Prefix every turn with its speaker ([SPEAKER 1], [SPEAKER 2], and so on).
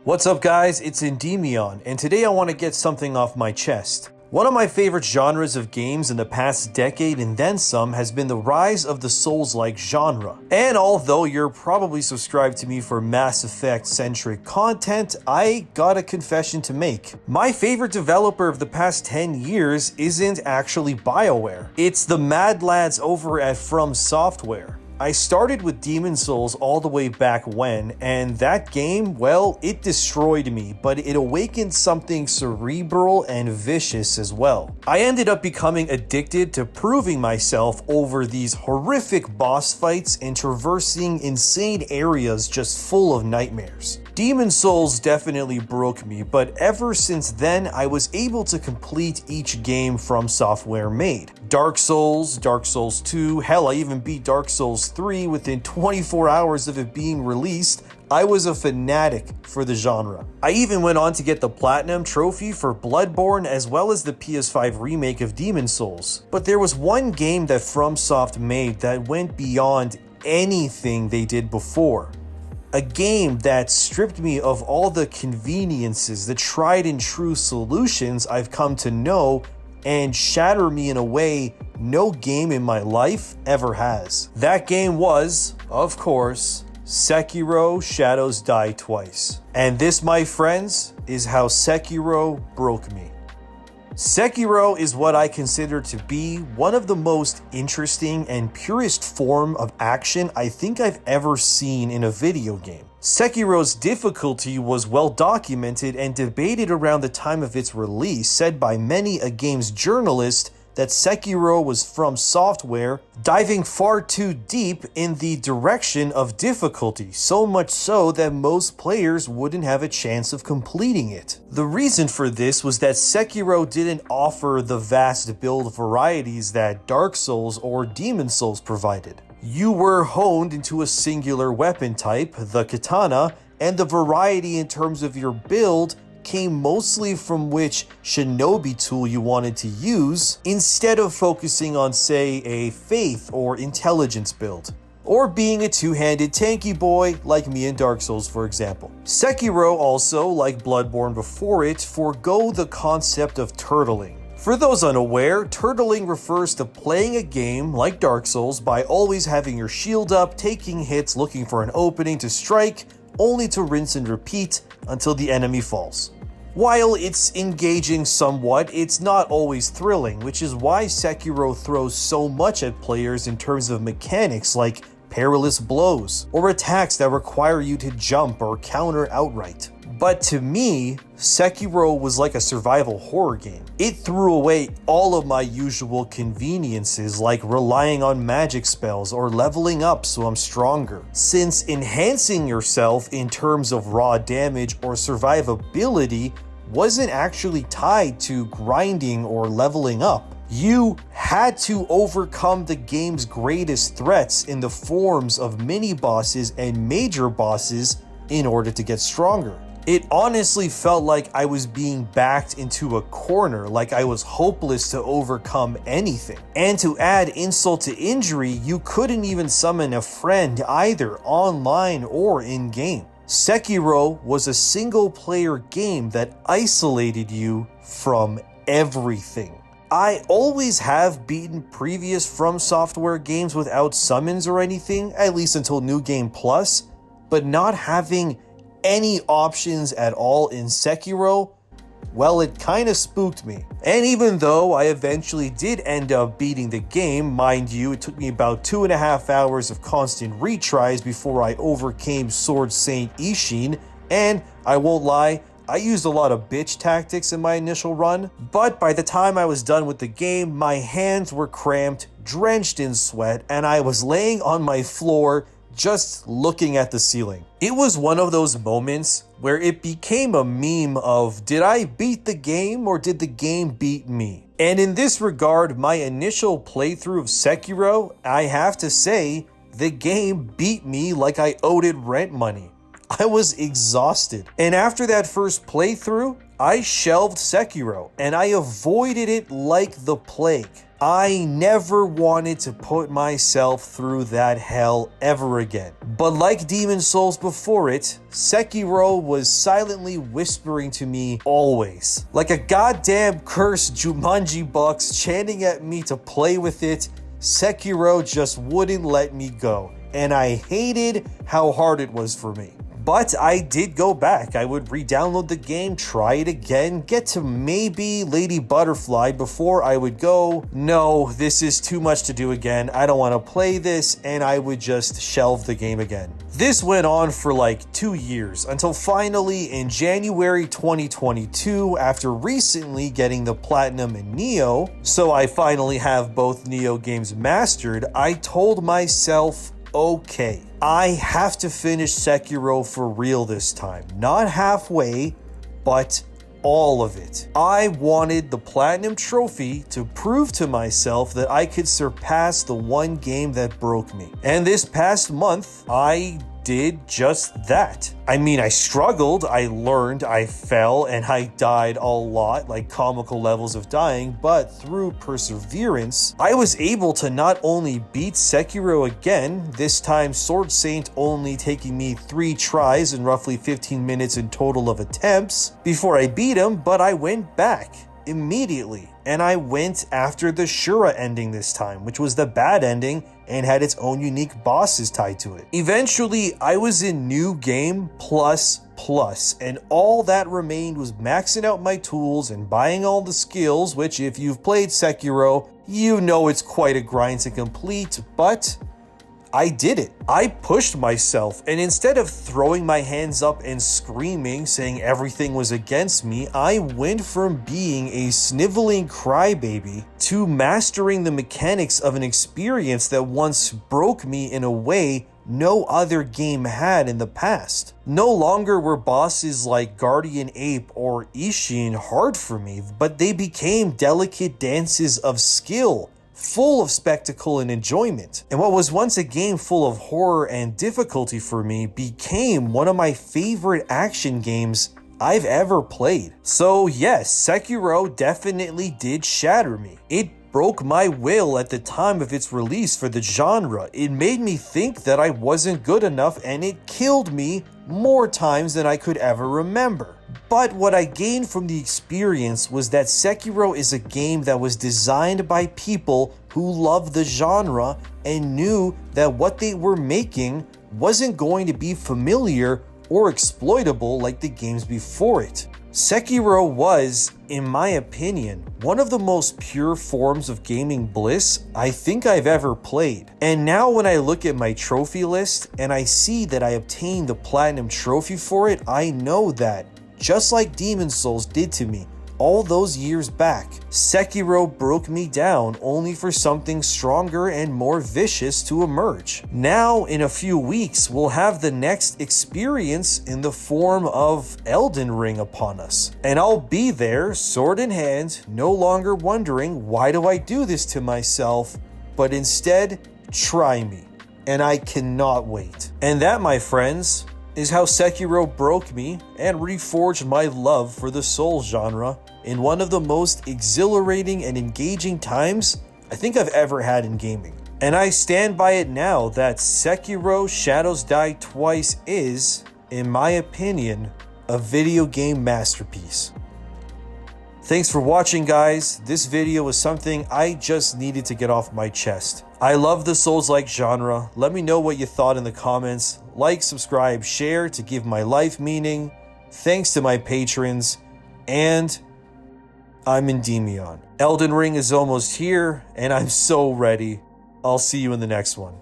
[SPEAKER 1] What's up guys, it's Endymion, and today I want to get something off my chest. One of my favorite genres of games in the past decade and then some has been the rise of the Souls-like genre. And although you're probably subscribed to me for Mass Effect-centric content, I got a confession to make. My favorite developer of the past 10 years isn't actually BioWare. It's the mad lads over at From Software. I started with Demon's Souls all the way back when, and that game, well, it destroyed me, but it awakened something cerebral and vicious as well. I ended up becoming addicted to proving myself over these horrific boss fights and traversing insane areas just full of nightmares. Demon's Souls definitely broke me, but ever since then, I was able to complete each game From Software made. Dark Souls, Dark Souls 2, hell, I even beat Dark Souls 3 within 24 hours of it being released. I was a fanatic for the genre. I even went on to get the Platinum Trophy for Bloodborne as well as the PS5 remake of Demon's Souls. But there was one game that FromSoft made that went beyond anything they did before. A game that stripped me of all the conveniences, the tried and true solutions I've come to know, and shatter me in a way no game in my life ever has. That game was, of course, Sekiro Shadows Die Twice. And this, my friends, is how Sekiro broke me. Sekiro is what I consider to be one of the most interesting and purest form of action I think I've ever seen in a video game. Sekiro's difficulty was well documented and debated around the time of its release, said by many a games journalist that Sekiro was From Software diving far too deep in the direction of difficulty, so much so that most players wouldn't have a chance of completing it. The reason for this was that Sekiro didn't offer the vast build varieties that Dark Souls or Demon's Souls provided. You were honed into a singular weapon type, the katana, and the variety in terms of your build came mostly from which shinobi tool you wanted to use, instead of focusing on, say, a faith or intelligence build, or being a two-handed tanky boy like me in Dark Souls, for example. Sekiro also, like Bloodborne before it, forego the concept of turtling. For those unaware, turtling refers to playing a game like Dark Souls by always having your shield up, taking hits, looking for an opening to strike, only to rinse and repeat until the enemy falls. While it's engaging somewhat, it's not always thrilling, which is why Sekiro throws so much at players in terms of mechanics like perilous blows, or attacks that require you to jump or counter outright. But to me, Sekiro was like a survival horror game. It threw away all of my usual conveniences like relying on magic spells or leveling up so I'm stronger, since enhancing yourself in terms of raw damage or survivability wasn't actually tied to grinding or leveling up. You had to overcome the game's greatest threats in the forms of mini-bosses and major bosses in order to get stronger. It honestly felt like I was being backed into a corner, like I was hopeless to overcome anything. And to add insult to injury, you couldn't even summon a friend either online or in-game. Sekiro was a single-player game that isolated you from everything. I always have beaten previous From Software games without summons or anything, at least until New Game Plus, but not having any options at all in Sekiro, well, it kinda spooked me. And even though I eventually did end up beating the game, mind you, it took me about 2.5 hours of constant retries before I overcame Sword Saint Ishin, and I won't lie, I used a lot of bitch tactics in my initial run, but by the time I was done with the game, my hands were cramped, drenched in sweat, and I was laying on my floor just looking at the ceiling. It was one of those moments where it became a meme of, did I beat the game or did the game beat me? And in this regard, my initial playthrough of Sekiro, I have to say, the game beat me like I owed it rent money. I was exhausted. And after that first playthrough, I shelved Sekiro and I avoided it like the plague. I never wanted to put myself through that hell ever again. But like Demon Souls before it, Sekiro was silently whispering to me always. Like a goddamn cursed Jumanji box chanting at me to play with it, Sekiro just wouldn't let me go. And I hated how hard it was for me. But I did go back. I would re-download the game, try it again, get to maybe Lady Butterfly before I would go, no, this is too much to do again. I don't want to play this, and I would just shelve the game again. This went on for like 2 years until finally in January 2022, after recently getting the Platinum in Neo, so I finally have both Neo games mastered, I told myself, okay, I have to finish Sekiro for real this time. Not halfway, but all of it. I wanted the Platinum Trophy to prove to myself that I could surpass the one game that broke me. And this past month, I did just that. I mean, I struggled, I learned, I fell, and I died a lot, like comical levels of dying, but through perseverance, I was able to not only beat Sekiro again, this time Sword Saint only taking me 3 tries and roughly 15 minutes in total of attempts before I beat him, but I went back immediately, and I went after the Shura ending this time, which was the bad ending and had its own unique bosses tied to it. Eventually, I was in New Game Plus, and all that remained was maxing out my tools and buying all the skills, which if you've played Sekiro, you know it's quite a grind to complete, but I did it. I pushed myself, and instead of throwing my hands up and screaming, saying everything was against me, I went from being a sniveling crybaby to mastering the mechanics of an experience that once broke me in a way no other game had in the past. No longer were bosses like Guardian Ape or Ishin hard for me, but they became delicate dances of skill, full of spectacle and enjoyment. And what was once a game full of horror and difficulty for me became one of my favorite action games I've ever played. So yes, Sekiro definitely did shatter me. It broke my will at the time of its release for the genre. It made me think that I wasn't good enough, and it killed me more times than I could ever remember. But what I gained from the experience was that Sekiro is a game that was designed by people who love the genre and knew that what they were making wasn't going to be familiar or exploitable like the games before it. Sekiro was, in my opinion, one of the most pure forms of gaming bliss I think I've ever played. And now when I look at my trophy list and I see that I obtained the Platinum Trophy for it, I know that, just like Demon Souls did to me all those years back, Sekiro broke me down only for something stronger and more vicious to emerge. Now, in a few weeks, we'll have the next experience in the form of Elden Ring upon us. And I'll be there, sword in hand, no longer wondering, why do I do this to myself? But instead, try me. And I cannot wait. And that, my friends, is how Sekiro broke me and reforged my love for the Souls genre in one of the most exhilarating and engaging times I think I've ever had in gaming. And I stand by it now that Sekiro Shadows Die Twice is, in my opinion, a video game masterpiece. Thanks for watching, guys. This video was something I just needed to get off my chest. I love the Souls-like genre. Let me know what you thought in the comments. Like, subscribe, share to give my life meaning. Thanks to my patrons. And I'm ENDYMION. Elden Ring is almost here, and I'm so ready. I'll see you in the next one.